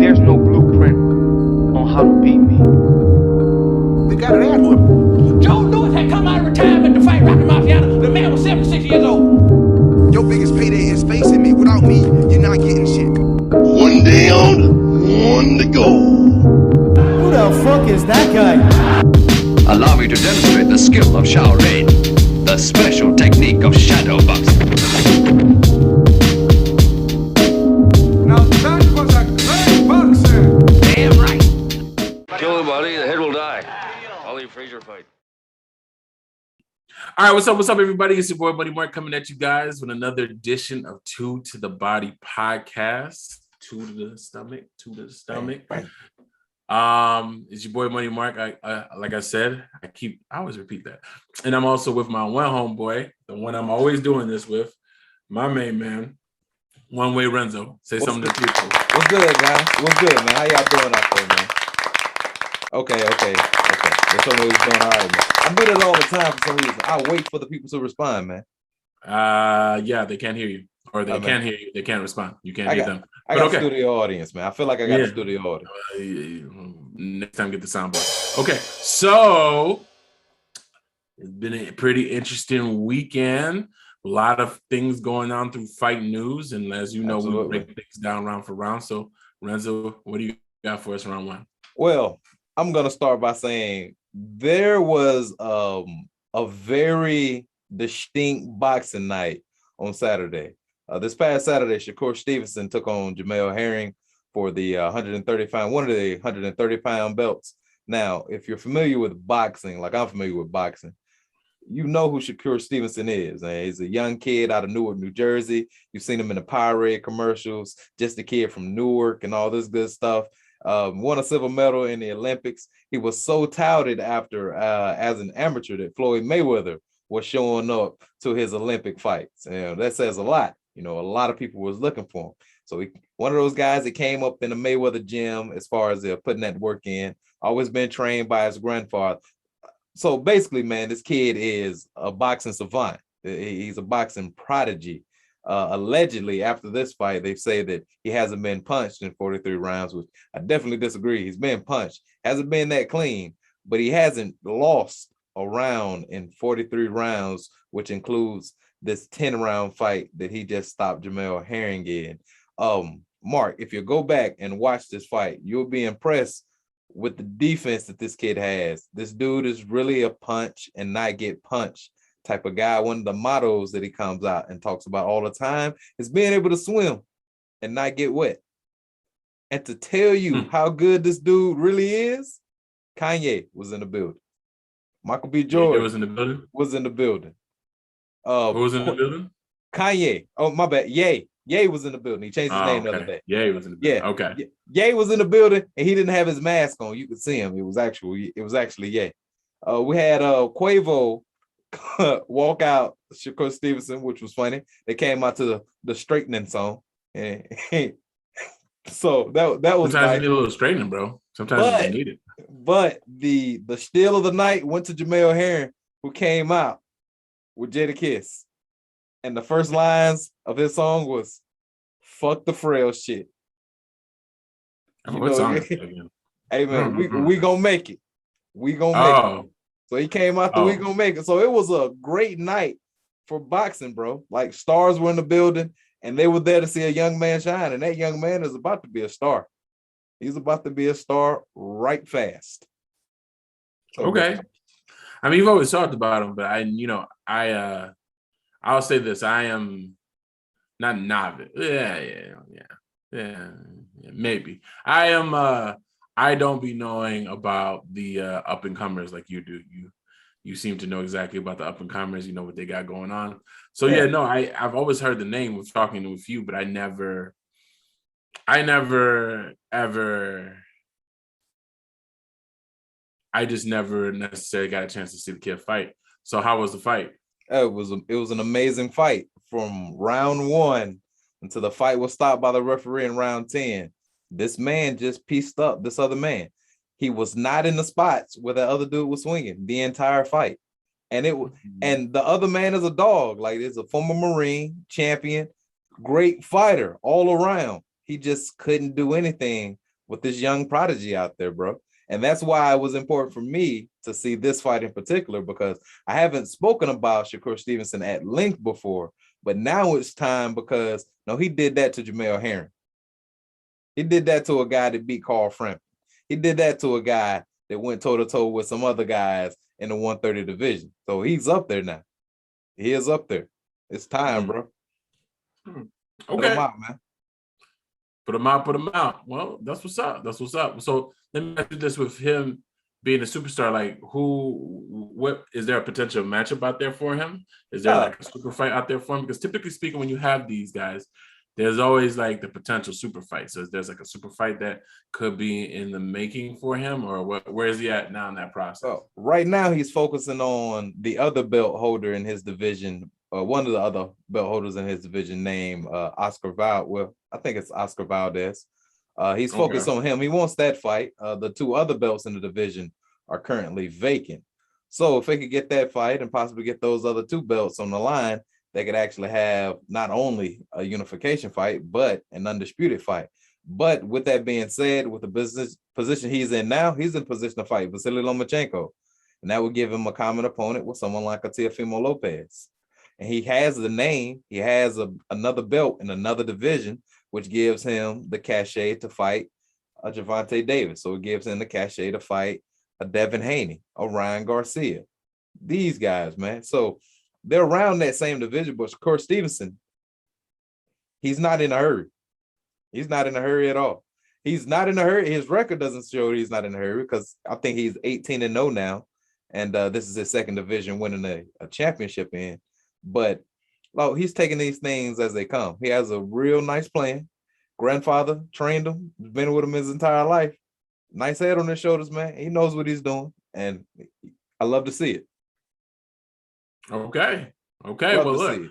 There's no blueprint on how to beat me. They got an ad with him. Joe Louis had come out of retirement to fight Rocky Marciano. The man was 76 years old. Your biggest payday is facing me. Without me, you're not getting shit. One down, one to go. Who the fuck is that guy? Allow me to demonstrate the skill of Shaolin, the special technique of shadow boxing. Now that was a great boxer. Damn right. Kill him, buddy. The head will die. I'll leave Frazier fight. All right, what's up, everybody? It's your boy, Buddy Mark, coming at you guys with another edition of Two to the Body podcast. Two to the stomach. It's your boy, Money Mark. Like I said, I always repeat that. And I'm also with my one homeboy, the one I'm always doing this with, my main man, One Way Renzo. Say something to people. What's good, guys? What's good, man? How y'all doing out there, man? Okay. There's somebody who's doing all right, man. I do that all the time for some reason. I wait for the people to respond, man. Yeah, they can't hear you. Or they can hear you. They can't respond. You can't hear them. I got a studio audience, man. I feel like I got a studio audience. Next time, get the soundboard. Okay, so it's been a pretty interesting weekend. A lot of things going on through fight news, and as you know, we break things down round for round. So, Renzo, what do you got for us round one? Well, I'm gonna start by saying there was a very distinct boxing night on Saturday. This past Saturday, Shakur Stevenson took on Jamel for the 130-pound belts. Now, if you're familiar with boxing, like I'm familiar with boxing, you know who Shakur Stevenson is. He's a young kid out of Newark, New Jersey. You've seen him in the Powerade commercials, just a kid from Newark and all this good stuff. Won a silver medal in the Olympics. He was so touted after as an amateur that Floyd Mayweather was showing up to his Olympic fights. And that says a lot. You know, a lot of people was looking for him. So one of those guys that came up in the Mayweather gym as far as putting that work in, always been trained by his grandfather. So basically, man, this kid is a boxing savant. He's a boxing prodigy. Allegedly, after this fight, they say that he hasn't been punched in 43 rounds, which I definitely disagree. He's been punched. Hasn't been that clean, but he hasn't lost a round in 43 rounds, which includes this 10-round fight that he just stopped Jamel in. Mark, if you go back and watch this fight, you'll be impressed with the defense that this kid has. This dude is really a punch and not get punched type of guy. One of the mottos that he comes out and talks about all the time is being able to swim and not get wet. And to tell you how good this dude really is, Kanye was in the building. Michael B. Jordan was in the building. Who was in the building? Kanye. Oh, my bad. Ye was in the building. He changed his name the other day. Ye was in the building. Okay. Ye was in the building, and he didn't have his mask on. You could see him. It was actually Ye. We had Quavo walk out Shakur Stevenson, which was funny. They came out to the straightening song, and so that was. Sometimes you need a little straightening, bro. Sometimes you need it. But the steal of the night went to Jamel Herring, who came out with Jadakiss. And the first lines of his song was, "Fuck the frail shit." What song is that again? Hey, man, we gonna make it. We gonna make it. So he came out we gonna make it. So it was a great night for boxing, bro. Like, stars were in the building, and they were there to see a young man shine. And that young man is about to be a star. He's about to be a star right fast. So, okay. I mean, you've always talked about him, but I'll say this: I am not novice. Yeah, maybe. I am. I don't be knowing about the up and comers like you do. You seem to know exactly about the up and comers. You know what they got going on. So I've always heard the name of talking with you, but I never ever. I just never necessarily got a chance to see the kid fight. So how was the fight? It was an amazing fight from round 1 until the fight was stopped by the referee in round 10. This man just pieced up this other man. He was not in the spots where the other dude was swinging the entire fight. And and the other man is a dog. Like, is a former Marine, champion, great fighter all around. He just couldn't do anything with this young prodigy out there, bro. And that's why it was important for me to see this fight in particular, because I haven't spoken about Shakur Stevenson at length before, but now it's time because he did that to Jamel Herring. He did that to a guy that beat Carl Frampton. He did that to a guy that went toe-to-toe with some other guys in the 130 division. So he's up there now. He is up there. It's time, bro. Okay. Put him out, man. Put him out. Well, that's what's up. That's what's up. So let me ask you this: with him being a superstar, like what is there a potential matchup out there for him? Is there like a super fight out there for him? Because typically speaking, when you have these guys, there's always like the potential super fight. So there's like a super fight that could be in the making for him, or where is he at now in that process? Oh, right now he's focusing on the other belt holder in his division, one of the other belt holders in his division named Oscar Valdez. Well, I think it's Oscar Valdez. He's focused on him. He wants that fight. The two other belts in the division are currently vacant. So if they could get that fight and possibly get those other two belts on the line, they could actually have not only a unification fight, but an undisputed fight. But with that being said, with the business position he's in now, he's in position to fight Vasily Lomachenko. And that would give him a common opponent with someone like a Teofimo Lopez. And he has the name, he has another belt in another division, which gives him the cachet to fight a Gervonta Davis. So it gives him the cachet to fight a Devin Haney, a Ryan Garcia. These guys, man. So they're around that same division, but Shakur Stevenson, he's not in a hurry. He's not in a hurry at all. He's not in a hurry. His record doesn't show he's not in a hurry because I think he's 18-0 now. And this is his second division winning a championship in. But he's taking these things as they come. He has a real nice plan. Grandfather trained him, been with him his entire life. Nice head on his shoulders, man. He knows what he's doing. And I love to see it. Okay. Well, look,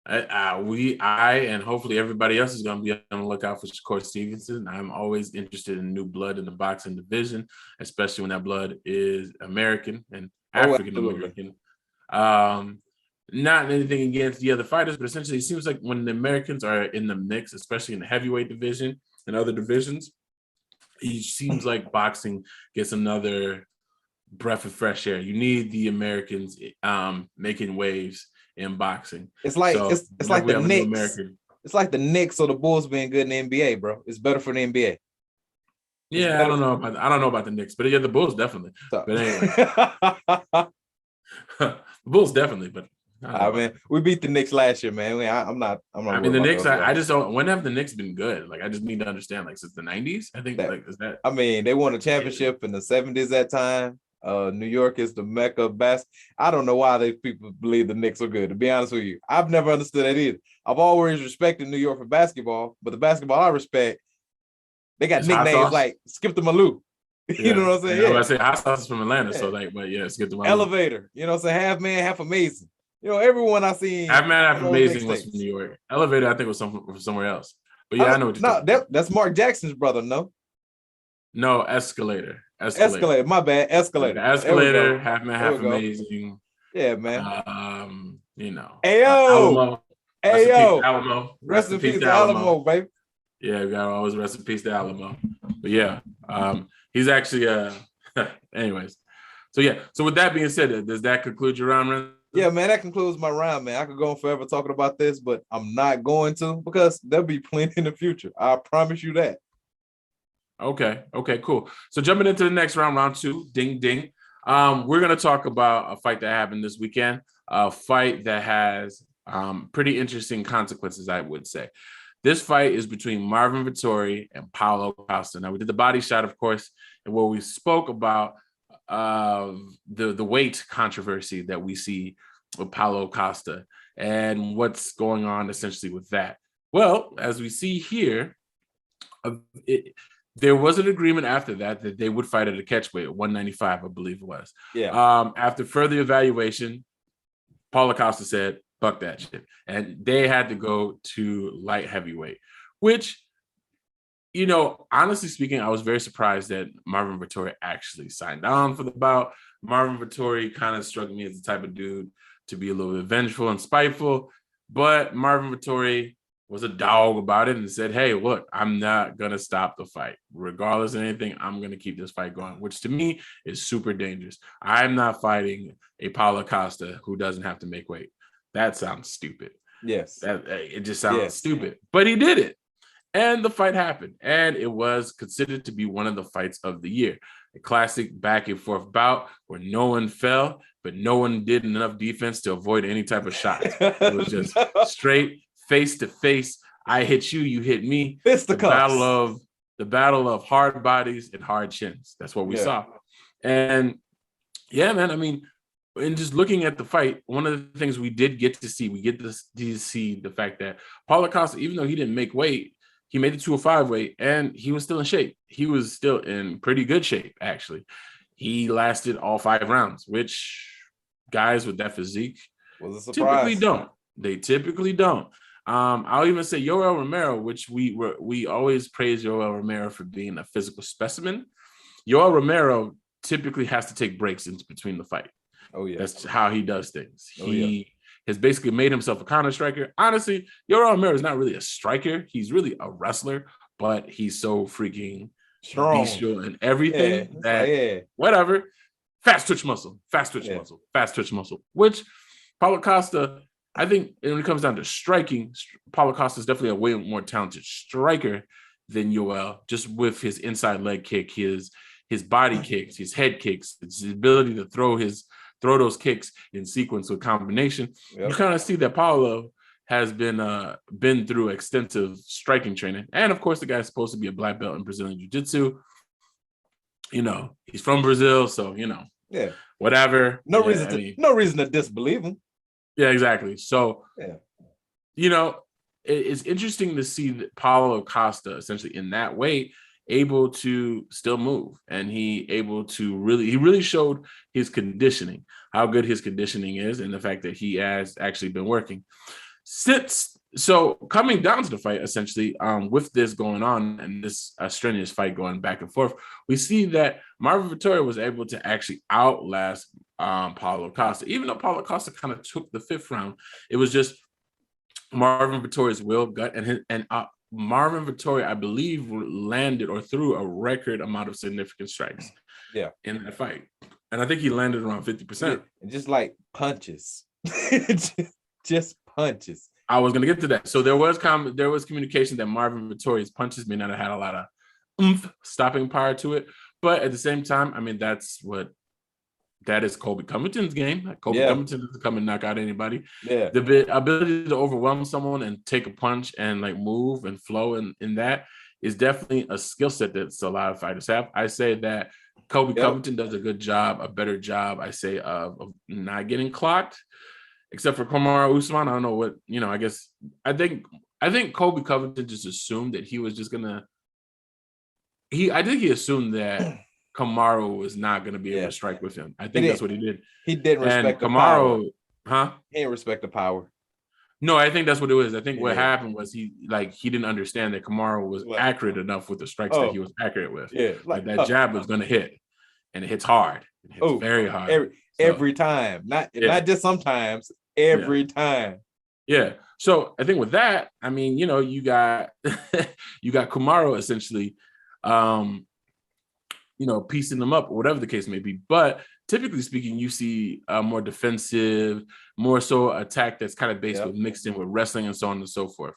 I and hopefully everybody else is going to be on the lookout for Shakur Stevenson. I'm always interested in new blood in the boxing division, especially when that blood is American and African American. Not anything against the other fighters, but essentially it seems like when the Americans are in the mix, especially in the heavyweight division and other divisions, it seems like boxing gets another breath of fresh air. You need the Americans making waves in boxing. It's like it's like the Knicks. It's like the Knicks or the Bulls being good in the NBA, bro. It's better for the NBA. Yeah, I don't know about the Knicks, but yeah, the Bulls definitely. But anyway, the Bulls definitely. But I mean, we beat the Knicks last year, man. I'm not. I mean, the Knicks. I just don't. When have the Knicks been good? Like, I just need to understand. Like, since the '90s, I think. Is that? I mean, they won a championship in the '70s. That time, New York is the mecca of basketball. I don't know why they people believe the Knicks are good. To be honest with you, I've never understood that either. I've always respected New York for basketball, but the basketball I respect, they got nicknames like Skip the Malou. Yeah. You know what I'm saying? Yeah. I say hot sauce is from Atlanta, so like, but yeah, Skip the Malou. Elevator. You know what I'm saying? Half man, half amazing. You know, everyone I seen. Half man, half amazing was from New York. Elevator, I think, was from somewhere else. But yeah, I know what you're talking about. That's Mark Jackson's brother, no? No, Escalator. My bad. Escalator. Escalator, half man, half amazing. Yeah, man. You know. Ayo. Alamo. Rest in peace to Alamo, baby. Yeah, we gotta always rest in peace to Alamo. But yeah, he's actually anyways. So yeah. So with that being said, does that conclude your round, Renzo? Yeah, man, that concludes my round, man. I could go on forever talking about this, but I'm not going to because there'll be plenty in the future. I promise you that. Okay, cool. So jumping into the next round, round two, ding, ding. We're going to talk about a fight that happened this weekend, a fight that has pretty interesting consequences, I would say. This fight is between Marvin Vettori and Paulo Costao. Now, we did the body shot, of course, and where we spoke about the weight controversy that we see with Paulo Costao and what's going on essentially with that. Well, as we see here, there was an agreement after that they would fight at a catch weight at 195, I believe it was. Yeah. After further evaluation, Paulo Costao said, "Fuck that shit," and they had to go to light heavyweight, which, you know, honestly speaking, I was very surprised that Marvin Vettori actually signed on for the bout. Marvin Vettori kind of struck me as the type of dude to be a little bit vengeful and spiteful, but Marvin Vettori was a dog about it and said, hey, look, I'm not going to stop the fight. Regardless of anything, I'm going to keep this fight going, which to me is super dangerous. I'm not fighting a Paulo Costa who doesn't have to make weight. That sounds stupid. Yes. It just sounds stupid. But he did it. And the fight happened. And it was considered to be one of the fights of the year. A classic back and forth bout where no one fell, but no one did enough defense to avoid any type of shots. It was just straight face to face. I hit you, you hit me. The battle of hard bodies and hard chins. That's what we saw. And yeah, man, I mean, and just looking at the fight, one of the things we did get to see, the fact that Paulo Costa, even though he didn't make weight, he made the 205 weight and he was still in shape. He was still in pretty good shape, actually. He lasted all 5 rounds, which guys with that physique typically don't. They typically don't. I'll even say Yoel Romero, which we always praise Yoel Romero for being a physical specimen. Yoel Romero typically has to take breaks in between the fight. Oh, yeah. That's how he does things. He has basically made himself a counter striker. Honestly, Yoel Romero is not really a striker. He's really a wrestler, but he's so freaking strong, bestial and everything whatever. Fast twitch muscle. Which Paulo Costa, I think when it comes down to striking, Paulo Costa is definitely a way more talented striker than Yoel, just with his inside leg kick, his body kicks, his head kicks, his ability to throw those kicks in sequence with combination. You kind of see that Paulo has been through extensive striking training. And of course, the guy's supposed to be a black belt in Brazilian Jiu-Jitsu. You know, he's from Brazil, so whatever. No reason to disbelieve him. Yeah, exactly. So you know, it's interesting to see that Paulo Costa essentially in that weight able to still move, and he really showed his conditioning, how good his conditioning is, and the fact that he has actually been working. So coming down to the fight, essentially, with this going on and this strenuous fight going back and forth, we see that Marvin Vettori was able to actually outlast Paulo Costa. Even though Paulo Costa kind of took the 5th round, it was just Marvin Vettori's will, gut, and Marvin Vettori, I believe, landed or threw a record amount of significant strikes in that fight. And I think he landed around 50%. Just like punches. just punches. I was going to get to that. So there was communication that Marvin Vettori's punches may not have had a lot of oomph, stopping power to it. But at the same time, I mean, that is Colby Covington's game. Covington doesn't come and knock out anybody. Yeah. The ability to overwhelm someone and take a punch and like move and flow in that is definitely a skill set that a lot of fighters have. I say that Colby Covington does a better job, I say, of not getting clocked, except for Kamaru Usman. I don't know what, I think Colby Covington just assumed that he was just gonna. I think he assumed that Kamaru was not going to be able to strike with him. I think that's what he did. He didn't respect the Kamaru, power. He didn't respect the power. No, I think that's what it was. I think what happened was he didn't understand that Kamaru was accurate enough with the strikes that he was accurate with. Yeah, like that jab was going to hit, and it hits hard. It hits very hard. Every time, not just sometimes. Every time. Yeah. So I think with that, I mean, you got Kamaru essentially. Piecing them up or whatever the case may be. But typically speaking, you see a more defensive, more so attack that's kind of based with mixed in with wrestling and so on and so forth,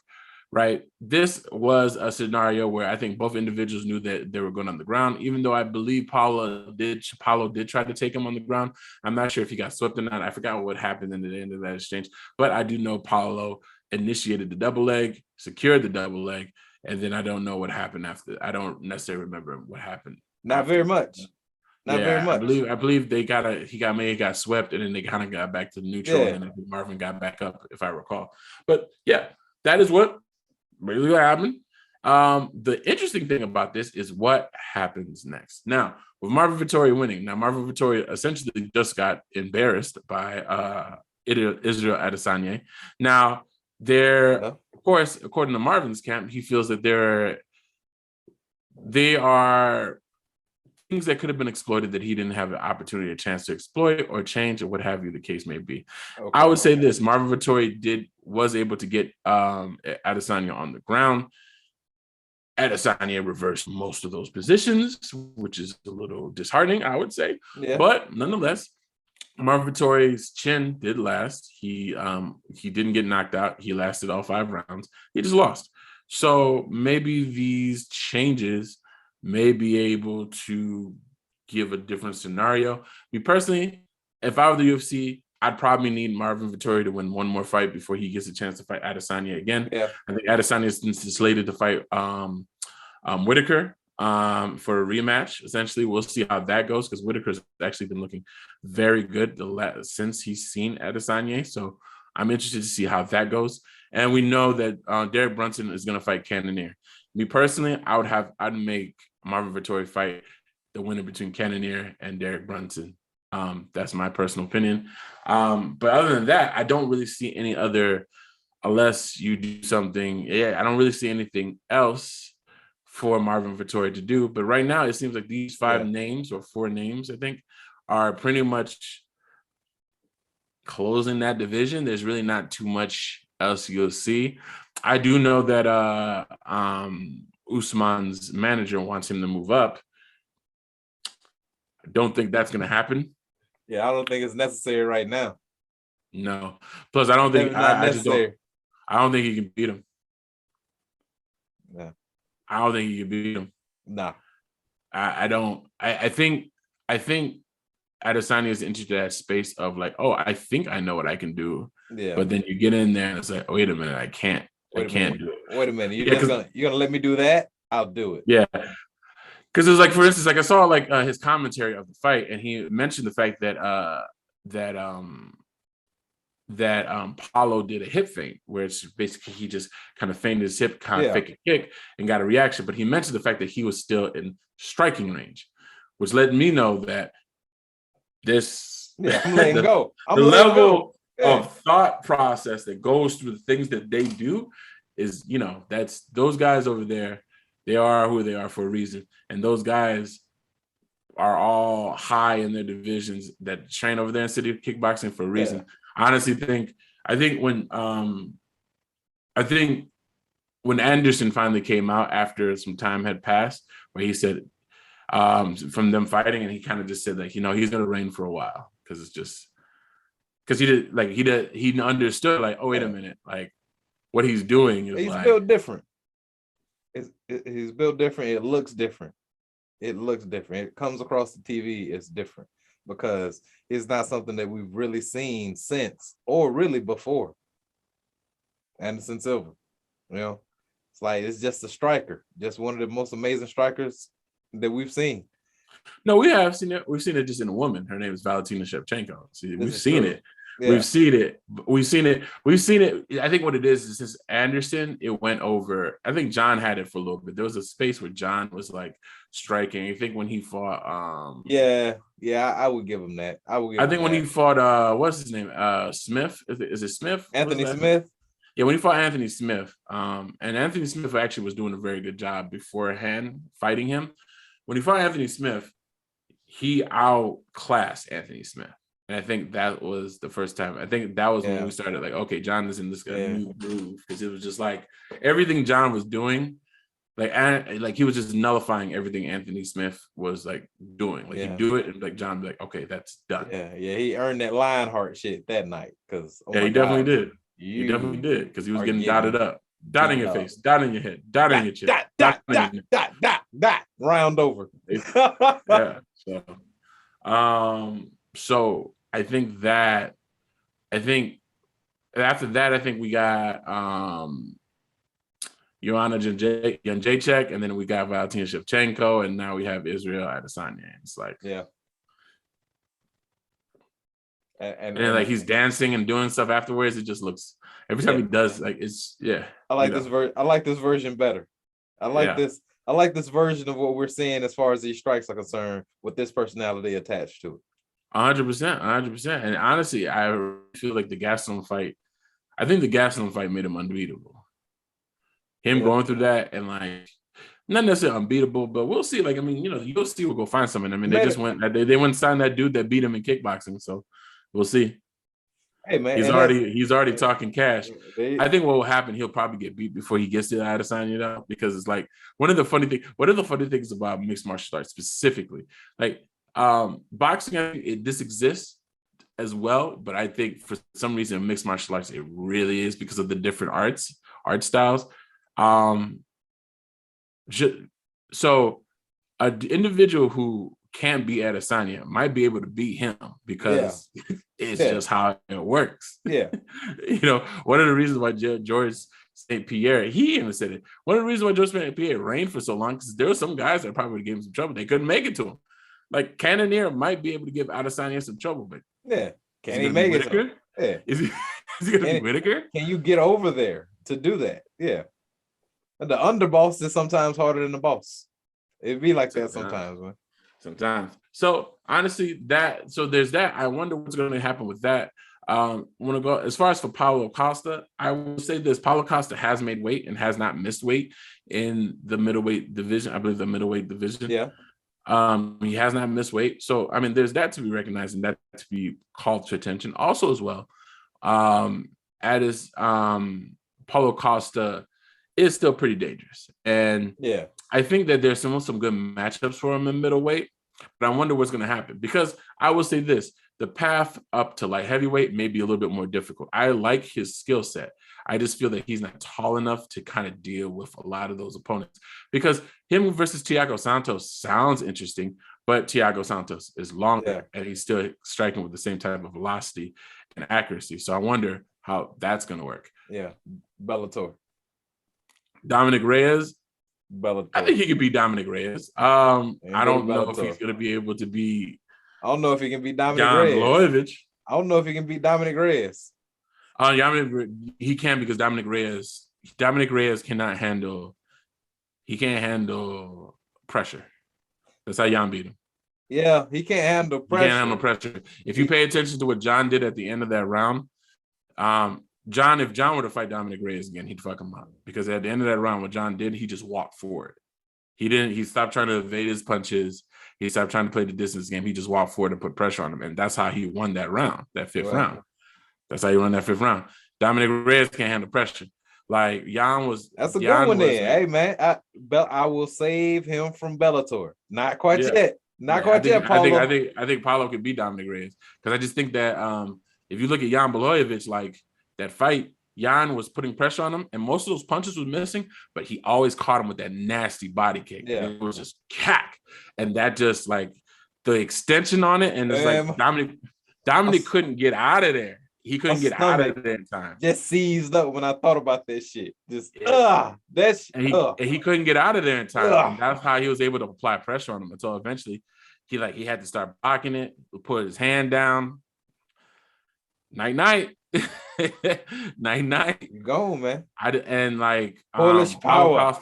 right? This was a scenario where I think both individuals knew that they were going on the ground, even though I believe Paulo did try to take him on the ground. I'm not sure if he got swept or not. I forgot what happened in the end of that exchange, but I do know Paulo initiated the double leg, secured the double leg, and then I don't know what happened after. I don't necessarily remember what happened. Not very much. Very much. I believe he got swept, and then they kind of got back to neutral, and then Marvin got back up, if I recall. But yeah, that is what really happened. The interesting thing about this is what happens next. Now, with Marvin Vettori winning, Marvin Vettori essentially just got embarrassed by Israel Adesanya. Now, of course, according to Marvin's camp, he feels that they are things that could have been exploited that he didn't have the opportunity, a chance to exploit or change or what have you, the case may be. Okay. I would say this: Marvin Vettori was able to get Adesanya on the ground. Adesanya reversed most of those positions, which is a little disheartening, I would say. Yeah. But nonetheless, Marvin Vettori's chin did last. He didn't get knocked out. He lasted all 5 rounds. He just lost. So maybe these changes may be able to give a different scenario. Me personally, if I were the UFC, I'd probably need Marvin Vettori to win one more fight before he gets a chance to fight Adesanya again. Yeah. I think Adesanya is slated to fight Whitaker for a rematch. Essentially, we'll see how that goes because Whitaker's actually been looking very good since he's seen Adesanya. So I'm interested to see how that goes. And we know that Derek Brunson is going to fight Cannonier. Me personally, I'd make Marvin Vettori fight the winner between Cannonier and Derek Brunson. That's my personal opinion. But other than that, I don't really see any other, unless you do something. Yeah, I don't really see anything else for Marvin Vettori to do. But right now, it seems like these 5 names or 4 names, I think, are pretty much closing that division. There's really not too much else you'll see. I do know that Usman's manager wants him to move up. I don't think that's going to happen. Yeah, I don't think it's necessary right now. No. Plus, I don't think I don't think he can beat him. Yeah. I don't think he can beat him. No. I don't. I think Adesanya is into that space of like, oh, I think I know what I can do. Yeah. But then you get in there and it's like, oh, wait a minute, I can't do it. Wait a minute. You're gonna let me do that? I'll do it. Yeah. Because it was like, for instance, like I saw like his commentary of the fight, and he mentioned the fact that Paulo did a hip feint, where it's basically he just kind of feinted his hip, kind of fake a kick, and got a reaction. But he mentioned the fact that he was still in striking range, which let me know that I'm letting go. The level of thought process that goes through the things that they do is, that's those guys over there. They are who they are for a reason. And those guys are all high in their divisions that train over there in City of Kickboxing for a reason. Yeah. I honestly think when Anderson finally came out after some time had passed, where he said from them fighting, and he kind of just said like, he's going to reign for a while because it's just because he understood like, oh, wait a minute, like what he's doing is built different. He's built different. It looks different. It comes across the TV. It's different because it's not something that we've really seen since or really before Anderson Silva. It's like it's just a striker, just one of the most amazing strikers that we've seen. No, we have seen it. We've seen it just in a woman. Her name is Valentina Shevchenko. We've seen it. Yeah. We've seen it. I think what it is since Anderson, it went over. I think John had it for a little bit. There was a space where John was like striking. I think when he fought I would give him that. I think when he fought what's his name? Smith. Is it Smith? Anthony Smith? Yeah, when he fought Anthony Smith. And Anthony Smith actually was doing a very good job beforehand fighting him. When he fought Anthony Smith, he outclassed Anthony Smith. And I think that was the first time. I think that was when we started like, okay, John is in this new groove, because it was just like everything John was doing, like he was just nullifying everything Anthony Smith was like doing. Like he'd do it and like John would be like, okay, that's done. Yeah, he earned that Lionheart shit that night because he definitely did. He definitely did because he was getting dotted up, dotting your face, dotting your head, dotting your chest, dot, round over. Yeah. So I think after that, I think we got Joanna Jędrzejczyk, and then we got Valentina Shevchenko, and now we have Israel Adesanya. It's like, and then like he's dancing and doing stuff afterwards. It just looks every time he does like it's I like this I like this version better. I like this version of what we're seeing as far as these strikes are concerned with this personality attached to it. 100%. And honestly, I feel like the Gastelum fight, I think the Gastelum fight made him unbeatable. Him going through that and like not necessarily unbeatable, but we'll see. Like, I mean, UFC will go find someone. I mean, they just went they went and signed that dude that beat him in kickboxing. So we'll see. Hey man, he's already talking cash. I think what will happen, he'll probably get beat before he gets to Adesanya, because it's like one of the funny things about mixed martial arts specifically, like boxing, this exists as well, but I think for some reason mixed martial arts, it really is because of the different art styles. So an individual who can't beat Adesanya might be able to beat him because it's just how it works. Yeah. One of the reasons why George St. Pierre, he even said it. One of the reasons why George St. Pierre reigned for so long, because there were some guys that probably gave him some trouble. They couldn't make it to him. Like Cannonier might be able to give Adesanya some trouble, but can he make it? Yeah. Is he going to be Whitaker? Can you get over there to do that? Yeah. And the underboss is sometimes harder than the boss. It'd be like that sometimes, man. Sometimes. So honestly, there's that. I wonder what's going to happen with that. Want to go as far as for Paulo Costa. I will say this: Paulo Costa has made weight and has not missed weight in the middleweight division. I believe the middleweight division. Yeah. He has not missed weight. So I mean, there's that to be recognized and that to be called to attention. Also, as well, Paulo Costa is still pretty dangerous, and I think that there's some good matchups for him in middleweight. But I wonder what's going to happen, because I will say this: the path up to light heavyweight may be a little bit more difficult. I like his skill set. I just feel that he's not tall enough to kind of deal with a lot of those opponents, because him versus Thiago Santos sounds interesting, but Thiago Santos is longer and he's still striking with the same type of velocity and accuracy. So I wonder how that's going to work. Yeah. Bellator. Dominic Reyes. Bellator. I think he could beat Dominic Reyes. I don't know if he's going to be able to be. I don't know if he can beat Dominic Jan Reyes. Blachowicz. I don't know if he can beat Dominic Reyes. He can, because Dominic Reyes cannot handle. He can't handle pressure. That's how Jan beat him. Yeah, he can't handle pressure. He can't handle pressure. If you pay attention to what John did at the end of that round, if John were to fight Dominic Reyes again, he'd fuck him up, because at the end of that round, what John did, he just walked forward. He stopped trying to evade his punches. He stopped trying to play the distance game. He just walked forward and put pressure on him. And that's how he won that round, that fifth round. That's how he won that fifth round. Dominic Reyes can't handle pressure. Like Jan was. That's a good one there. Hey, man, I will save him from Bellator. Not quite yet. Not quite yet, Paulo. I think Paulo could beat Dominic Reyes, because I just think that if you look at Jan Blachowicz, like that fight, Jan was putting pressure on him, and most of those punches was missing, but he always caught him with that nasty body kick. Yeah. It was just cack. And that just like the extension on it, and it's like Dominic couldn't get out of there. He couldn't get out of there in time. Just seized up when I thought about that shit. Just and he couldn't get out of there in time. And that's how he was able to apply pressure on him until eventually he had to start blocking it, put his hand down. Night night. You go, man. Polish power.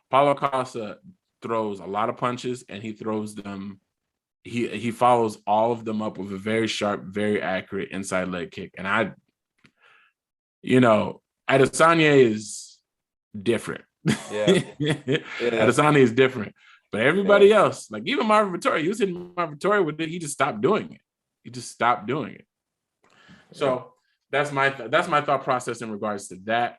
Paulo Costa throws a lot of punches, and he throws them. He follows all of them up with a very sharp, very accurate inside leg kick. And Adesanya is different. Yeah. Adesanya is different. But everybody else, like even Marvin Vettori, he was hitting Marvin Vettori with it. He just stopped doing it. So that's my thought process in regards to that.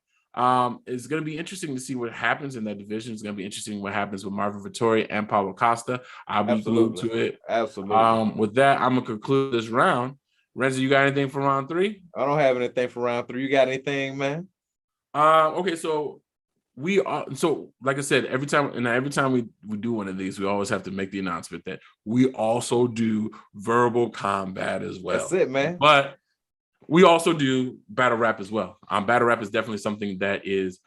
It's going to be interesting to see what happens in that division. It's going to be interesting what happens with Marvin Vettori and Paulo Costa. I'll be glued to it. Absolutely. With that, I'm going to conclude this round. Renzo, you got anything for round 3? I don't have anything for round 3. You got anything, man? Okay, so like I said, every time we do one of these, we always have to make the announcement that we also do verbal combat as well. That's it, man. But we also do battle rap as well. Battle rap is definitely something that is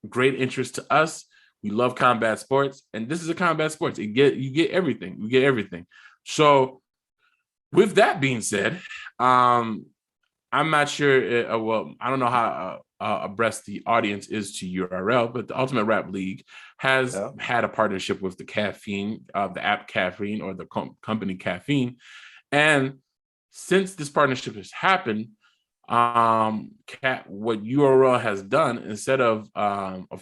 great interest to us. We love combat sports, and this is a combat sports. You get everything. You get everything. So, with that being said, I'm not sure. I don't know how abreast the audience is to URL, but the Ultimate Rap League has had a partnership with the Caffeine, the app Caffeine, or the company Caffeine. And since this partnership has happened, what URL has done, instead of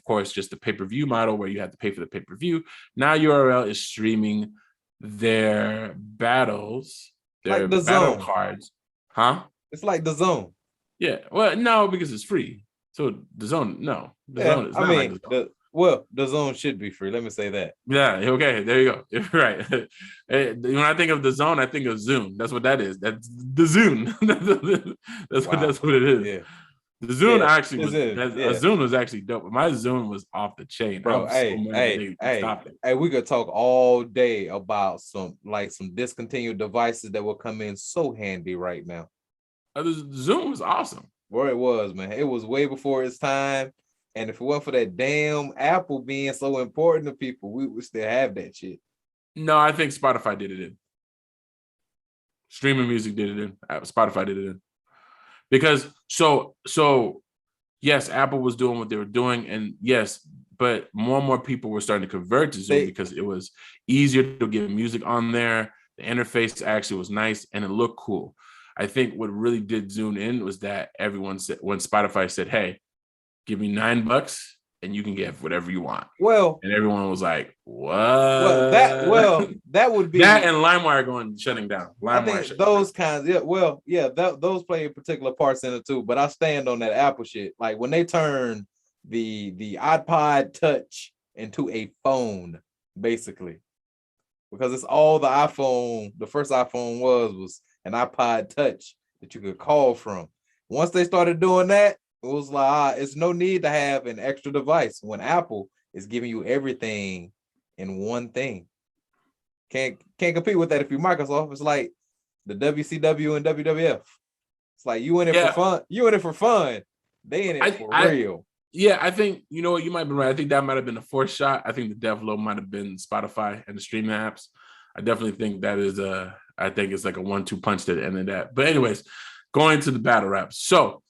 course, just the pay-per-view model where you have to pay for the pay-per-view, now URL is streaming their battles, their Like the battle Zone. cards. Huh? It's like the Zone. Yeah. Well, no, because it's free. So the Zone, no. The Yeah, Zone is I not mean, like the Zone. the Zone should be free. Let me say that. Yeah, okay, there you go. You're right. When I think of the Zone, I think of Zoom. That's what that is. That's the Zoom. That's what it is. Yeah. The Zune Yeah, actually was a Zune was actually dope. My Zune was off the chain. Bro, hey, we could talk all day about some discontinued devices that will come in so handy right now. The Zune was awesome. Where it was, man. It was way before its time. And if it wasn't for that damn Apple being so important to people, we would still have that shit. No, I think Spotify did it in. Streaming music did it in. Spotify did it in. Because so yes, Apple was doing what they were doing, and yes, but more and more people were starting to convert to Zoom because it was easier to get music on there. The interface actually was nice and it looked cool. I think what really did Zoom in was that everyone said, when Spotify said, "Hey, give me $9 and you can get whatever you want." Well, and everyone was like, "What?" That would be that and LimeWire shutting down. I think those kinds, those play particular parts in it too. But I stand on that Apple shit. Like when they turn the iPod Touch into a phone, basically, because it's all the iPhone. The first iPhone was an iPod Touch that you could call from. Once they started doing that, it was like, it's no need to have an extra device when Apple is giving you everything in one thing. Can't compete with that if you're Microsoft. It's like the WCW and WWF. It's like you in it for fun. You in it for fun. They in it for real. Yeah, I think, you know what, you might be right. I think that might have been a fourth shot. I think the dev low might have been Spotify and the streaming apps. I definitely think that is I think it's like a 1-2 punch to the end of that. But anyways, going to the battle raps. So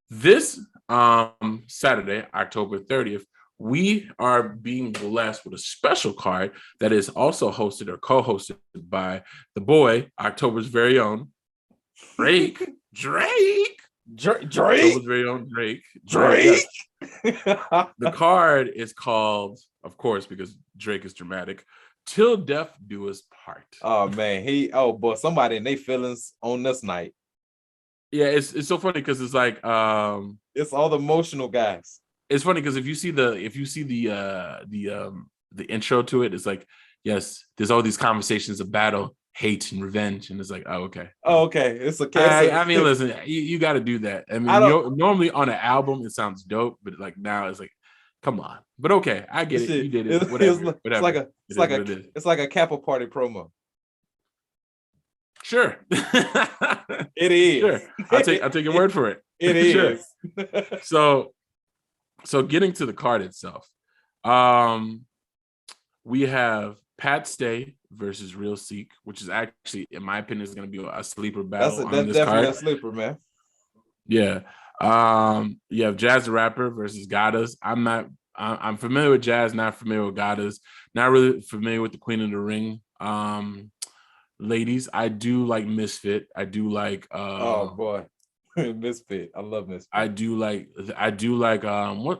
this Saturday, October 30th, we are being blessed with a special card that is also hosted or co-hosted by the boy, October's very own Drake. October's very own Drake. The card is called, of course, because Drake is dramatic, "Till Death Do Us Part." Oh man, but somebody in their feelings on this night. Yeah, it's so funny because it's like it's all the emotional guys. It's funny because if you see the intro to it, it's like, yes, there's all these conversations of battle, hate, and revenge, and it's like, oh, okay. It's a case. I mean, listen, you got to do that. I mean, normally on an album it sounds dope, but like now it's like, come on. But okay, I get it. You did it. Whatever. It's like a Kappa Party promo. Sure. It is. Sure. I'll take your word for it. It is. So getting to the card itself, we have Pat Stay versus Real Seek, which is actually, in my opinion, is going to be a sleeper battle. That's definitely a sleeper, man. Yeah. You have Jazz the Rapper versus Gadas. I'm familiar with Jazz, not familiar with Gadas, not really familiar with the Queen of the Ring. Ladies, I do like Misfit. I do like oh boy. Misfit. I love Misfit. I do like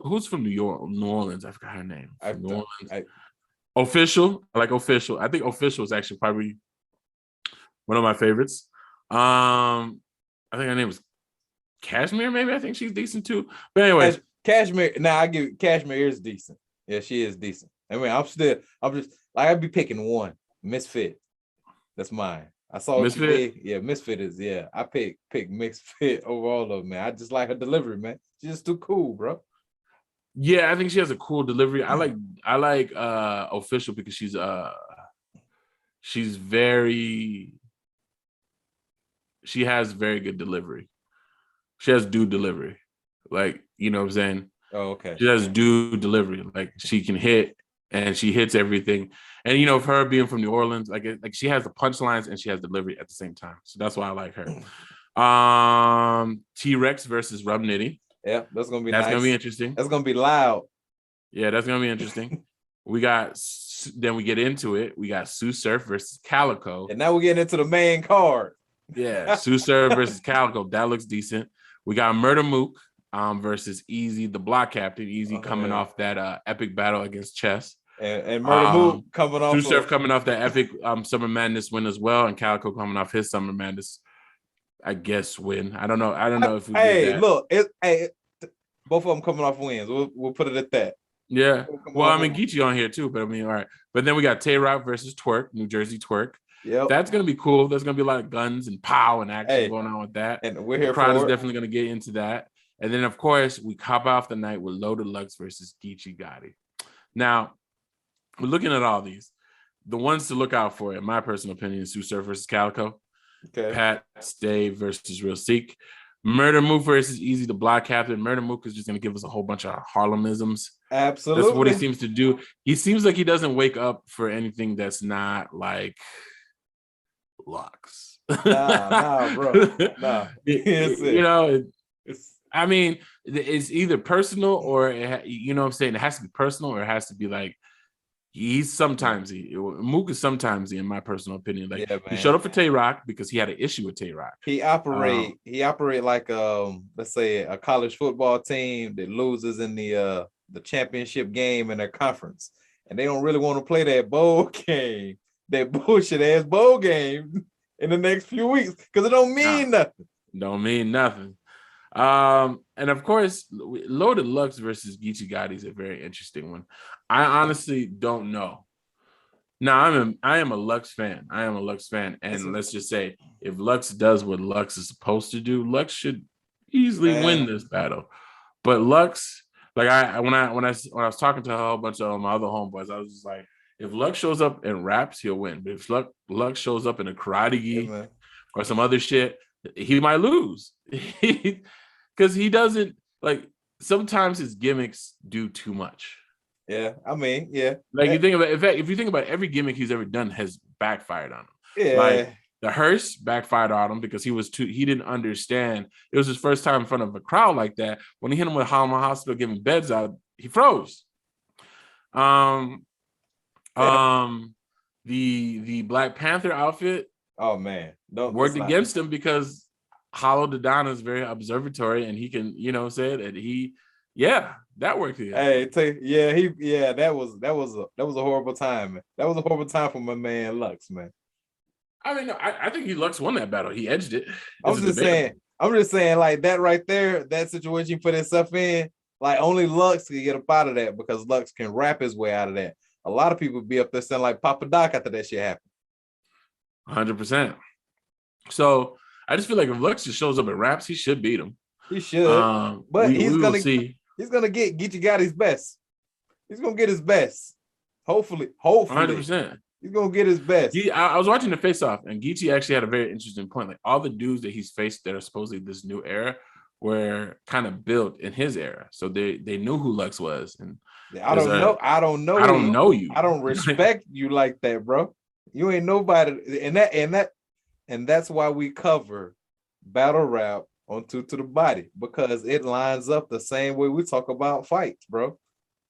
who's from New Orleans? I forgot her name. New Orleans. Official. I like Official. I think Official is actually probably one of my favorites. I think her name was Cashmere, maybe. I think she's decent too. But anyways. Cashmere. Now I give Cashmere is decent. Yeah, she is decent. I mean, I'm just like, I'd be picking one. Misfit. That's mine. I saw Misfit. Misfit is, I pick Misfit over all of them, man. I just like her delivery, man. She's just too cool, bro. Yeah, I think she has a cool delivery. I like Official because she's she has very good delivery. She has dude delivery. Like, you know what I'm saying? Oh, okay. She has dude delivery. Like, she can hit and she hits everything. And, you know, for her being from New Orleans, like she has the punchlines and she has delivery at the same time. So that's why I like her. T-Rex versus Rub Nitty. Yeah, that's gonna be interesting. That's gonna be loud. Yeah, that's gonna be interesting. Then we get into it. We got Sue Surf versus Calico. And now we're getting into the main card. Yeah, Sue Surf versus Calico. That looks decent. We got Murder Mook versus Easy, the block captain. Easy coming off that epic battle against Chess. And Murder Mook coming off. Surf coming off that epic Summer Madness win as well, and Calico coming off his Summer Madness, I guess, win. I don't know if we did that. Look, both of them coming off wins. We'll put it at that. Yeah. Well, I mean, Geechee on here too, but I mean, all right. But then we got Tay Rock versus Twerk, New Jersey Twerk. Yep. That's gonna be cool. There's gonna be a lot of guns and pow and action going on with that. And we're here. The crowd is definitely gonna get into that. And then, of course, we cop off the night with Loaded Lux versus Geechee Gotti. Now, we're looking at all these. The ones to look out for, in my personal opinion, is Sue Surf versus Calico. Okay. Pat Stay versus Real Seek. Murder Mook versus Easy, the block captain. Murder Mook is just going to give us a whole bunch of Harlemisms. Absolutely. That's what he seems to do. He seems like he doesn't wake up for anything that's not like Lux. Nah, bro. Nah. You know, I mean, it's either personal or, you know what I'm saying? It has to be personal or it has to be like, Mook is sometimes, in my personal opinion, like he showed up for Tay Rock because he had an issue with Tay Rock. He operate like let's say a college football team that loses in the championship game in their conference, and they don't really want to play that bowl game, that bullshit ass bowl game in the next few weeks because it don't mean nothing. Don't mean nothing. And of course, Loaded Lux versus Geechee Gotti is a very interesting one. I honestly don't know. Now, I am a Lux fan. And let's just say, if Lux does what Lux is supposed to do, Lux should easily win this battle. But Lux, like when I was talking to a whole bunch of my other homeboys, I was just like, if Lux shows up and raps, he'll win. But if Lux shows up in a karate gi or some other shit, he might lose. Because he doesn't, like, sometimes his gimmicks do too much. Yeah, I mean, yeah. Like, you think about, in fact, if you think about every gimmick he's ever done has backfired on him. Yeah. Like, the hearse backfired on him because he didn't understand. It was his first time in front of a crowd like that. When he hit him with Harlem Hospital giving beds out, he froze. The Black Panther outfit worked against him because Hollow Dodonna is very observatory and he can, you know, say it, and that worked. Hey, that was a horrible time, man. That was a horrible time for my man Lux, man. I mean, I think Lux won that battle. He edged it. I'm just saying, like that right there, that situation you put himself in, like only Lux can get up out of that because Lux can rap his way out of that. A lot of people be up there saying like Papa Doc after that shit happened. 100%. So I just feel like if Lux just shows up and raps, he should beat him. He should. But he's gonna get Geechee Gotti's best. He's gonna get his best. Hopefully. 100%. He's gonna get his best. I was watching the face-off, and Geechee actually had a very interesting point. Like all the dudes that he's faced that are supposedly this new era were kind of built in his era, so they knew who Lux was. And I don't know. I don't know you. I don't respect you like that, bro. You ain't nobody, and that's why we cover battle rap on Two to the Body, because it lines up the same way we talk about fights, bro.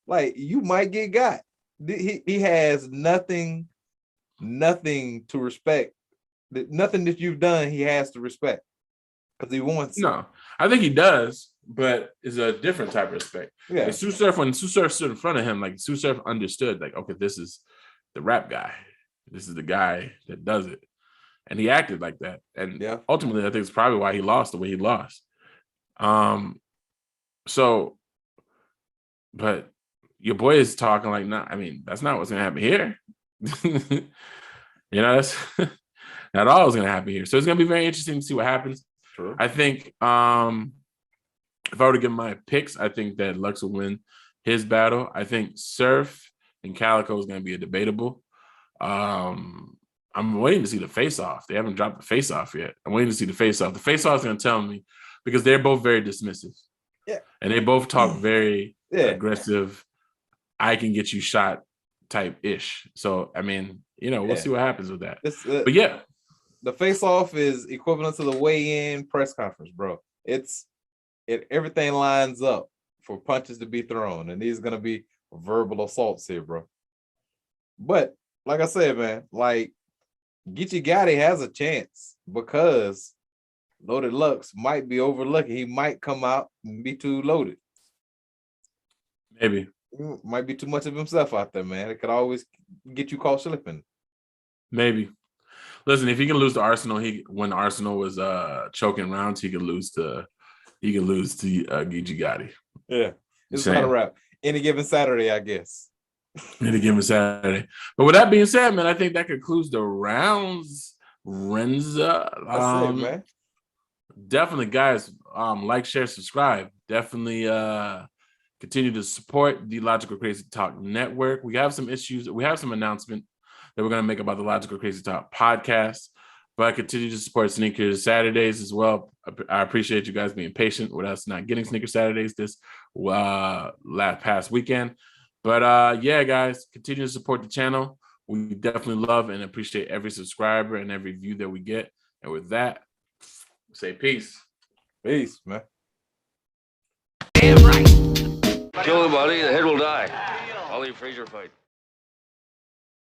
Like you might get got. He has nothing to respect. Nothing that you've done, he has to respect because he wants. No, I think he does, but it's a different type of respect. Yeah. Like Sue Surf, when Sue Surf stood in front of him, like Sue Surf understood, like, okay, this is the rap guy. This is the guy that does it. And he acted like that. And ultimately, I think it's probably why he lost the way he lost. So, but your boy is talking like, nah, I mean, that's not what's going to happen here. You know, that's not all is going to happen here. So it's going to be very interesting to see what happens. True. I think if I were to give my picks, I think that Lux will win his battle. I think Surf and Calico is going to be a debatable. I'm waiting to see the face-off. They haven't dropped the face-off yet. I'm waiting to see the face-off. The face-off is going to tell me because they're both very dismissive. Yeah. And they both talk very aggressive, I can get you shot type-ish. So, I mean, you know, we'll see what happens with that. But yeah. The face-off is equivalent to the weigh-in press conference, bro. Everything lines up for punches to be thrown, and these are going to be verbal assaults here, bro. But, like I said, man, like, Geechee Gotti has a chance because Loaded Lux might be overlooking. He might come out and be too loaded. Maybe. Might be too much of himself out there, man. It could always get you caught slipping. Maybe. Listen, if he can lose to Arsenal, when Arsenal was choking rounds, he could lose to Gigi Gotti. Yeah, it's not a wrap. Any given Saturday, I guess. Any given Saturday. But with that being said, man, I think that concludes the rounds. Renzo. That's it, man. Definitely, guys. Like, share, subscribe. Definitely continue to support the Logical Crazy Talk Network. We have some issues. We have some announcement that we're going to make about the Logical Crazy Talk podcast. But continue to support Sneakers Saturdays as well. I appreciate you guys being patient with us not getting Sneaker Saturdays this past weekend. But yeah, guys, continue to support the channel. We definitely love and appreciate every subscriber and every view that we get. And with that, say peace. Peace, man. Damn right. Kill him, buddy. The head will die. I'll leave Frazier fight.